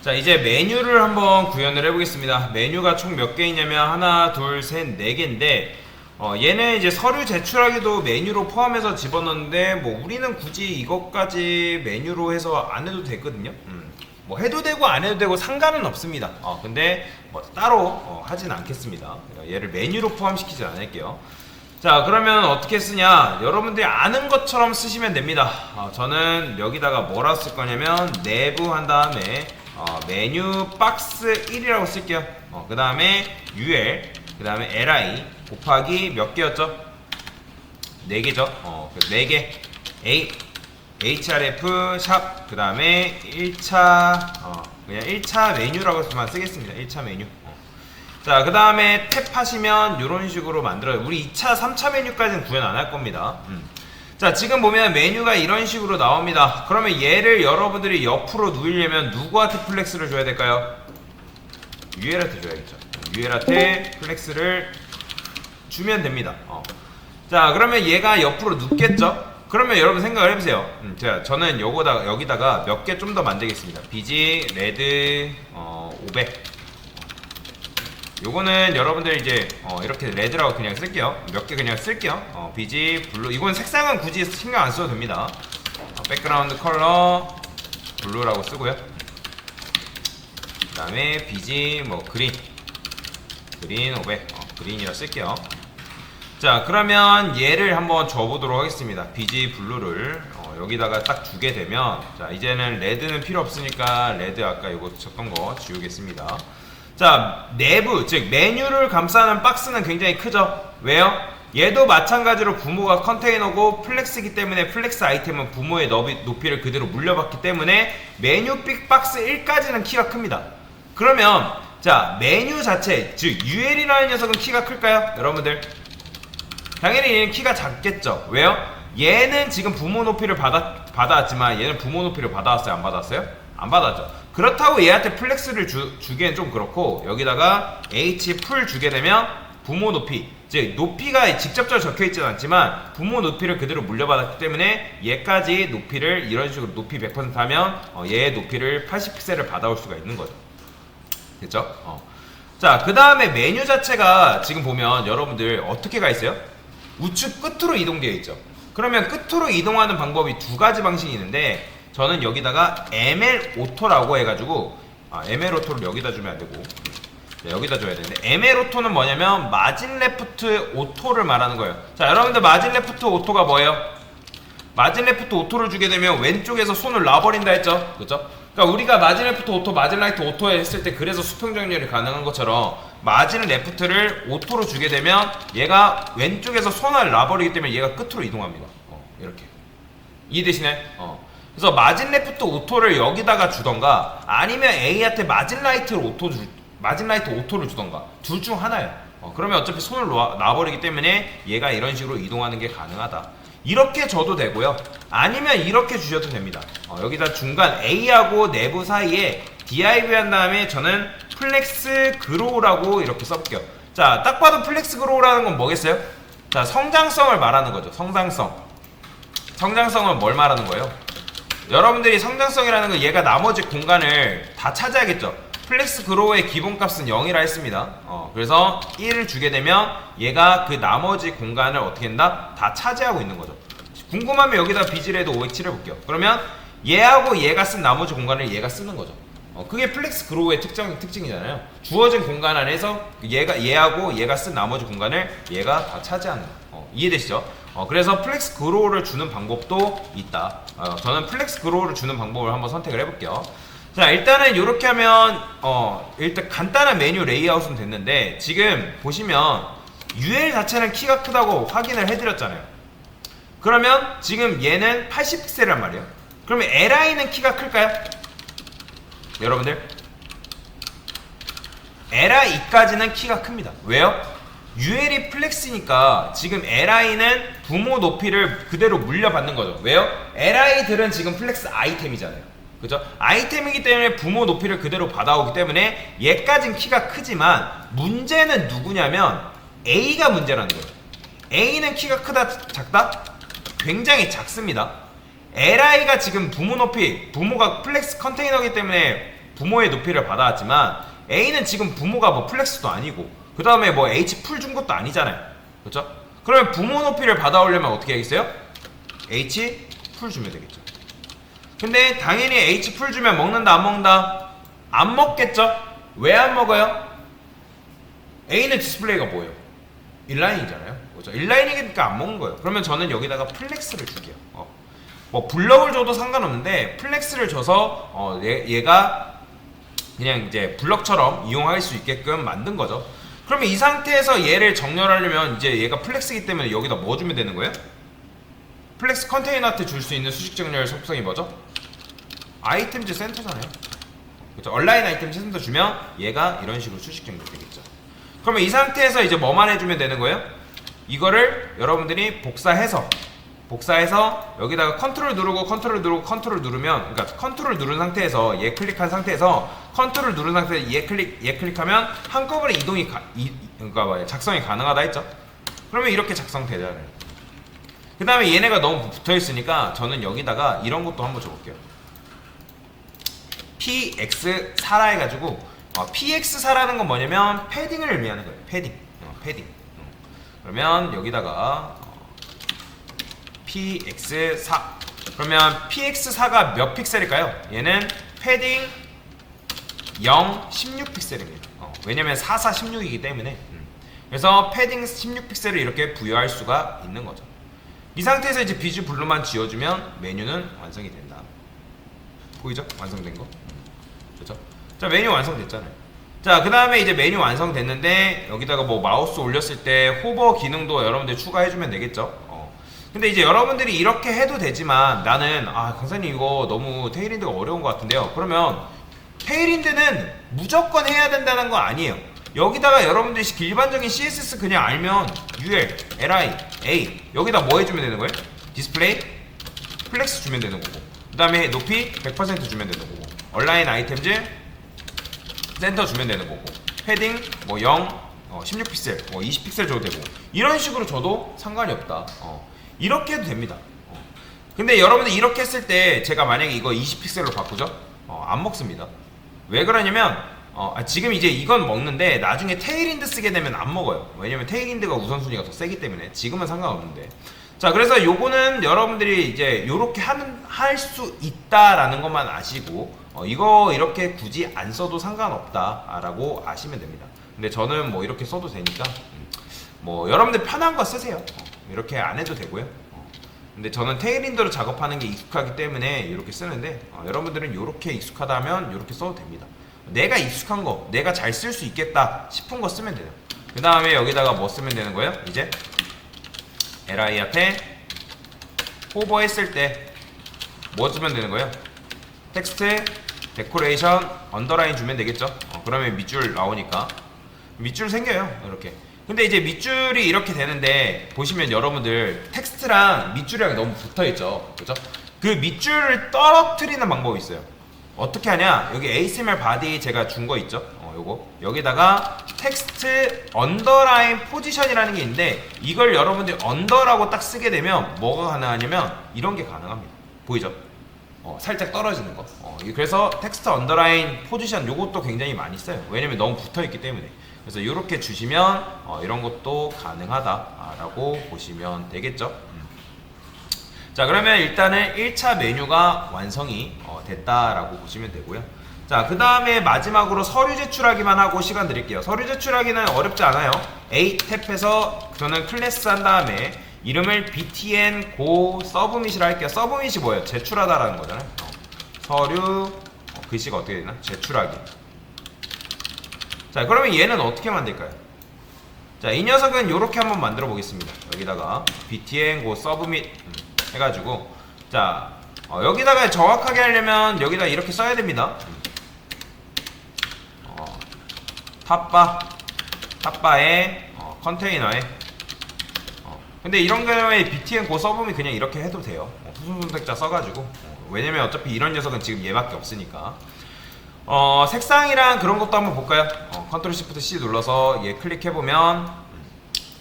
자, 이제 메뉴를 한번 구현을 해보겠습니다. 메뉴가 총 몇 개 있냐면 하나, 둘, 셋, 네 개인데 얘는 이제 서류 제출하기도 메뉴로 포함해서 집어넣는데 뭐 우리는 굳이 이것까지 메뉴로 해서 안 해도 되거든요. 뭐 해도 되고 안 해도 되고 상관은 없습니다. 근데 뭐 따로 하진 않겠습니다. 얘를 메뉴로 포함시키지 않을게요. 자, 그러면 어떻게 쓰냐? 여러분들이 아는 것처럼 쓰시면 됩니다. 저는 여기다가 뭐라 쓸 거냐면 내부 한 다음에 메뉴 박스 1이라고 쓸게요. 그 다음에 UL, 그 다음에 LI 곱하기 몇 개였죠? 4개죠? 4개 href 샵, 그 다음에 1차 그냥 1차 메뉴라고만 쓰겠습니다. 1차 메뉴. 자, 그 다음에 탭 하시면 이런 식으로 만들어요. 우리 2차 3차 메뉴까지는 구현 안 할 겁니다. 자, 지금 보면 메뉴가 이런 식으로 나옵니다. 그러면 얘를 여러분들이 옆으로 누이려면 누구한테 플렉스를 줘야 될까요? UL한테 줘야겠죠. UL한테 플렉스를 주면 됩니다. 자, 그러면 얘가 옆으로 눕겠죠? 그러면 여러분 생각을 해보세요. 저는 여기다가 몇 개 좀 더 만들겠습니다. BG, 레드, 500. 요거는 여러분들 이제 이렇게 레드라고 그냥 쓸게요. 몇 개 그냥 쓸게요. BG, 블루. 이건 색상은 굳이 신경 안 써도 됩니다. 백그라운드 컬러 블루라고 쓰고요. 그 다음에 BG 뭐 그린 500 그린이라 쓸게요. 자, 그러면 얘를 한번 줘보도록 하겠습니다. BG 블루를 여기다가 딱 주게 되면, 자, 이제는 레드는 필요 없으니까 레드 아까 이거 쳤던 거 지우겠습니다. 자, 내부, 즉 메뉴를 감싸는 박스는 굉장히 크죠. 왜요? 얘도 마찬가지로 부모가 컨테이너고 플렉스이기 때문에 플렉스 아이템은 부모의 높이를 그대로 물려받기 때문에 메뉴 빅 박스 1까지는 키가 큽니다. 그러면 자, 메뉴 자체, 즉 UL이라는 녀석은 키가 클까요? 여러분들 당연히 얘는 키가 작겠죠. 왜요? 얘는 지금 부모 높이를 받아왔지만 얘는 부모 높이를 받아왔어요? 안 받았어요? 안 받았죠. 그렇다고 얘한테 플렉스를 주기엔 좀 그렇고, 여기다가 H 풀 주게 되면 부모 높이, 즉 높이가 직접적으로 적혀있지는 않지만 부모 높이를 그대로 물려받았기 때문에 얘까지 높이를 이런 식으로 높이 100% 하면 얘의 높이를 80픽셀을 받아올 수가 있는 거죠. 됐죠? 자, 그 다음에 메뉴 자체가 지금 보면 여러분들 어떻게 가 있어요? 우측 끝으로 이동되어 있죠. 그러면 끝으로 이동하는 방법이 두 가지 방식이 있는데, 저는 여기다가 ML 오토라고 해가지고 ML 오토를 여기다 주면 안되고 여기다 줘야 되는데, ML 오토는 뭐냐면 마진 레프트 오토를 말하는 거예요. 자, 여러분들 마진 레프트 오토가 뭐예요? 마진 레프트 오토를 주게 되면 왼쪽에서 손을 놔버린다 했죠? 그죠? 그러니까 우리가 마진 레프트 오토, 마진 라이트 오토 했을 때 그래서 수평 정렬이 가능한 것처럼 마진 레프트를 오토로 주게 되면 얘가 왼쪽에서 손을 놔버리기 때문에 얘가 끝으로 이동합니다. 이렇게 이해되시나요? 그래서 마진 레프트 오토를 여기다가 주던가 아니면 A한테 마진 라이트 오토를 주던가 둘 중 하나예요. 그러면 어차피 손을 놔버리기 때문에 얘가 이런 식으로 이동하는 게 가능하다. 이렇게 줘도 되고요. 아니면 이렇게 주셔도 됩니다. 여기다 중간 A하고 내부 사이에 div 한 다음에 저는 플렉스 그로우라고 이렇게 써볼게요. 자, 딱 봐도 플렉스 그로우라는 건 뭐겠어요? 자, 성장성을 말하는 거죠. 성장성은 뭘 말하는 거예요? 여러분들이 성장성이라는 건 얘가 나머지 공간을 다 차지하겠죠. 플렉스 그로우의 기본값은 0이라 했습니다. 그래서 1을 주게 되면 얘가 그 나머지 공간을 어떻게 한다? 다 차지하고 있는 거죠. 궁금하면 여기다 비즈레드 507 해볼게요. 그러면 얘하고 얘가 쓴 나머지 공간을 얘가 쓰는 거죠. 그게 플렉스 그로우의 특징이잖아요. 주어진 공간 안에서 얘하고 얘가 쓴 나머지 공간을 얘가 다 차지하는 거. 이해되시죠? 그래서 플렉스 그로우를 주는 방법도 있다. 저는 플렉스 그로우를 주는 방법을 한번 선택을 해볼게요. 자, 일단은 이렇게 하면 일단 간단한 메뉴 레이아웃은 됐는데, 지금 보시면 UL 자체는 키가 크다고 확인을 해드렸잖아요. 그러면 지금 얘는 80픽셀이란 말이에요. 그러면 LI는 키가 클까요? 여러분들 LI까지는 키가 큽니다. 왜요? UL이 플렉스니까 지금 LI는 부모 높이를 그대로 물려받는 거죠. 왜요? LI들은 지금 플렉스 아이템이잖아요. 그죠? 아이템이기 때문에 부모 높이를 그대로 받아오기 때문에 얘까진 키가 크지만 문제는 누구냐면 A가 문제라는 거예요. A는 키가 크다 작다? 굉장히 작습니다. LI가 지금 부모 높이, 부모가 플렉스 컨테이너이기 때문에 부모의 높이를 받아왔지만 A는 지금 부모가 뭐 플렉스도 아니고 그 다음에 뭐 H 풀 준 것도 아니잖아요. 그렇죠? 그러면 부모 높이를 받아오려면 어떻게 하겠어요? H 풀 주면 되겠죠. 근데 당연히 H 풀 주면 먹는다 안 먹는다? 안 먹겠죠? 왜 안 먹어요? A는 디스플레이가 뭐예요? 인라인이잖아요. 그렇죠? 인라인이니까 안 먹는 거예요. 그러면 저는 여기다가 플렉스를 줄게요. 뭐 블럭을 줘도 상관없는데 플렉스를 줘서 얘가 그냥 이제 블럭처럼 이용할 수 있게끔 만든 거죠. 그러면 이 상태에서 얘를 정렬하려면 이제 얘가 플렉스이기 때문에 여기다 뭐 주면 되는 거예요? 플렉스 컨테이너한테 줄 수 있는 수식 정렬 속성이 뭐죠? 아이템즈 센터잖아요. 그렇죠? 온라인 아이템즈 센터 주면 얘가 이런 식으로 수식 정렬 되겠죠. 그러면 이 상태에서 이제 뭐만 해주면 되는 거예요? 이거를 여러분들이 복사해서 여기다가 컨트롤 누르고 컨트롤 누르고 컨트롤 누르면, 그러니까 컨트롤 누른 상태에서 얘 클릭한 상태에서 컨트롤 누른 상태에서 얘 클릭하면 한꺼번에 그러니까 뭐야, 작성이 가능하다 했죠. 그러면 이렇게 작성되잖아요. 그 다음에 얘네가 너무 붙어 있으니까 저는 여기다가 이런 것도 한번 줘볼게요. px4라 해가지고 px4라는 건 뭐냐면 패딩을 의미하는 거예요. 패딩. 그러면 여기다가 px4 그러면 px4가 몇 픽셀일까요? 얘는 패딩 0, 16픽셀입니다. 왜냐면 4, 4, 16이기 때문에 그래서 패딩 16픽셀을 이렇게 부여할 수가 있는 거죠. 이 상태에서 이제 비주 블루만 지워주면 메뉴는 완성이 된다. 보이죠? 완성된 거. 그렇죠? 자, 메뉴 완성됐잖아요. 자, 그 다음에 이제 메뉴 완성됐는데 여기다가 뭐 마우스 올렸을 때 호버 기능도 여러분들 추가해주면 되겠죠. 근데 이제 여러분들이 이렇게 해도 되지만 나는 강사님 이거 너무 테일인드가 어려운 것 같은데요. 그러면 테일인드는 무조건 해야 된다는 거 아니에요. 여기다가 여러분들이 일반적인 CSS 그냥 알면 UL, LI, A 여기다 뭐 해주면 되는 거예요? 디스플레이, 플렉스 주면 되는 거고 그 다음에 높이 100% 주면 되는 거고 온라인 아이템즈 센터 주면 되는 거고 패딩 뭐 0, 16픽셀, 20픽셀 줘도 되고 이런 식으로 줘도 상관이 없다. 이렇게 해도 됩니다. 근데 여러분들 이렇게 했을 때 제가 만약에 이거 20픽셀로 바꾸죠? 안 먹습니다. 왜 그러냐면 지금 이제 이건 먹는데 나중에 테일인드 쓰게 되면 안 먹어요. 왜냐면 테일인드가 우선순위가 더 세기 때문에 지금은 상관없는데. 자, 그래서 요거는 여러분들이 이제 요렇게 할 수 있다라는 것만 아시고 이거 이렇게 굳이 안 써도 상관없다라고 아시면 됩니다. 근데 저는 뭐 이렇게 써도 되니까 뭐 여러분들 편한 거 쓰세요. 이렇게 안 해도 되고요. 근데 저는 테일인더로 작업하는 게 익숙하기 때문에 이렇게 쓰는데 여러분들은 이렇게 익숙하다 하면 이렇게 써도 됩니다. 내가 익숙한 거, 내가 잘 쓸 수 있겠다 싶은 거 쓰면 돼요. 그 다음에 여기다가 뭐 쓰면 되는 거예요? 이제 li 앞에 호버 했을 때 뭐 주면 되는 거예요? 텍스트, 데코레이션, 언더라인 주면 되겠죠? 그러면 밑줄 나오니까 밑줄 생겨요. 이렇게. 근데 이제 밑줄이 이렇게 되는데 보시면 여러분들 텍스트랑 밑줄이랑 너무 붙어있죠. 그죠? 그 밑줄을 떨어뜨리는 방법이 있어요. 어떻게 하냐? 여기 HTML 바디 제가 준 거 있죠? 요거 여기다가 텍스트 언더라인 포지션이라는 게 있는데 이걸 여러분들이 언더라고 딱 쓰게 되면 뭐가 가능하냐면 이런 게 가능합니다. 보이죠? 살짝 떨어지는 거. 그래서 텍스트 언더라인 포지션 요것도 굉장히 많이 써요. 왜냐면 너무 붙어있기 때문에. 그래서 이렇게 주시면 이런 것도 가능하다라고 보시면 되겠죠. 자, 그러면 일단은 1차 메뉴가 완성이 됐다라고 보시면 되고요. 자, 그 다음에 마지막으로 서류 제출하기만 하고 시간 드릴게요. 서류 제출하기는 어렵지 않아요. A 탭에서 저는 클래스 한 다음에 이름을 btn go 서브밋이라 할게요. 서브밋이 뭐예요? 제출하다라는 거잖아요. 서류 글씨가 어떻게 되나? 제출하기. 자, 그러면 얘는 어떻게 만들까요? 자, 이 녀석은 이렇게 한번 만들어 보겠습니다. 여기다가 btn go submit 해가지고 자, 여기다가 정확하게 하려면 여기다 이렇게 써야 됩니다. 탑바에 컨테이너에 근데 이런 경우에 btn go submit 그냥 이렇게 해도 돼요. 수순 선택자 써가지고 왜냐면 어차피 이런 녀석은 지금 얘밖에 없으니까. 색상이랑 그런 것도 한번 볼까요? 컨트롤 시프트 C 눌러서 얘 클릭해보면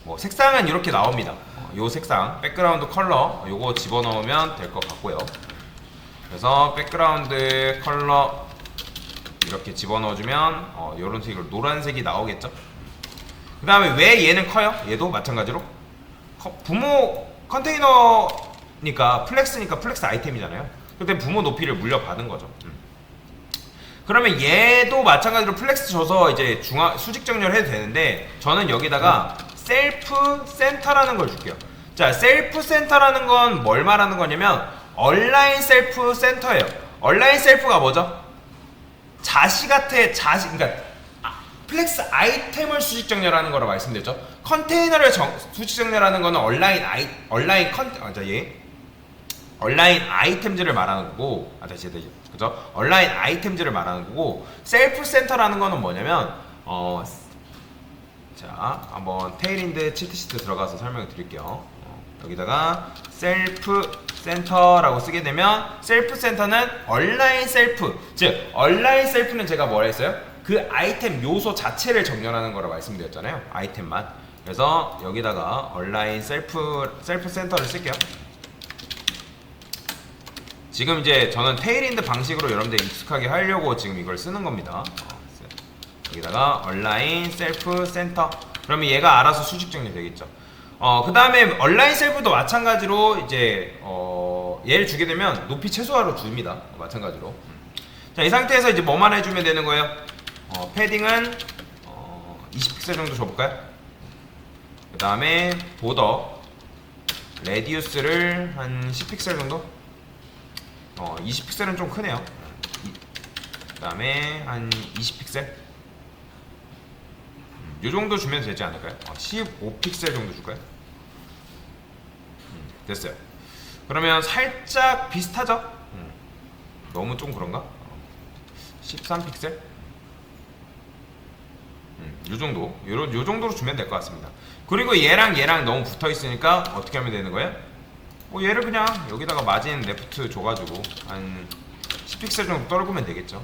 뭐 색상은 이렇게 나옵니다. 요 색상 백그라운드 컬러 요거 집어넣으면 될 것 같고요. 그래서 백그라운드 컬러 이렇게 집어넣어주면 이런 색으로 노란색이 나오겠죠. 그 다음에 왜 얘는 커요? 얘도 마찬가지로 부모 컨테이너니까 플렉스니까 플렉스 아이템이잖아요. 그때 부모 높이를 물려받은 거죠. 그러면 얘도 마찬가지로 플렉스 줘서 이제 수직 정렬해도 되는데, 저는 여기다가 셀프 센터라는 걸 줄게요. 자, 셀프 센터라는 건 뭘 말하는 거냐면 얼라인 셀프 센터예요. 얼라인 셀프가 뭐죠? 그러니까 플렉스 아이템을 수직 정렬하는 거라고 말씀드렸죠. 컨테이너를 수직 정렬하는 거는 얼라인 아이템즈를 말하는 거고, 다시 그죠? 얼라인 아이템즈를 말하는 거고, 셀프 센터라는 거는 뭐냐면 자, 한번 테일인드 치트시트 들어가서 설명을 드릴게요. 여기다가 셀프 센터라고 쓰게 되면, 셀프 센터는 얼라인 셀프, 즉 얼라인 셀프는 제가 뭐라 했어요? 그 아이템 요소 자체를 정렬하는 거라고 말씀드렸잖아요. 아이템만. 그래서 여기다가 얼라인 셀프 센터를 쓸게요. 지금 이제 저는 테일인드 방식으로 여러분들 익숙하게 하려고 지금 이걸 쓰는 겁니다. 여기다가 얼라인 셀프 센터. 그러면 얘가 알아서 수직 정리 되겠죠. 그 다음에 얼라인 셀프도 마찬가지로 이제 얘를 주게 되면 높이 최소화로 줍니다. 마찬가지로. 자, 이 상태에서 이제 뭐만 해주면 되는 거예요? 패딩은 20픽셀 정도 줘볼까요? 그 다음에 보더 레디우스를 한 10픽셀 정도? 20픽셀은 좀 크네요. 그 다음에 한 20픽셀? 이 정도 주면 되지 않을까요? 15픽셀 정도 줄까요? 됐어요. 그러면 살짝 비슷하죠? 너무 좀 그런가? 13픽셀? 요 정도? 요 정도로 주면 될 것 같습니다. 그리고 얘랑 너무 붙어 있으니까 어떻게 하면 되는 거예요? 얘를 그냥 여기다가 마진 레프트 줘가지고 한 10픽셀 정도 떨구면 되겠죠.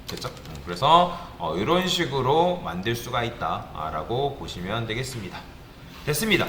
됐죠? 그래서 이런 식으로 만들 수가 있다 라고 보시면 되겠습니다. 됐습니다.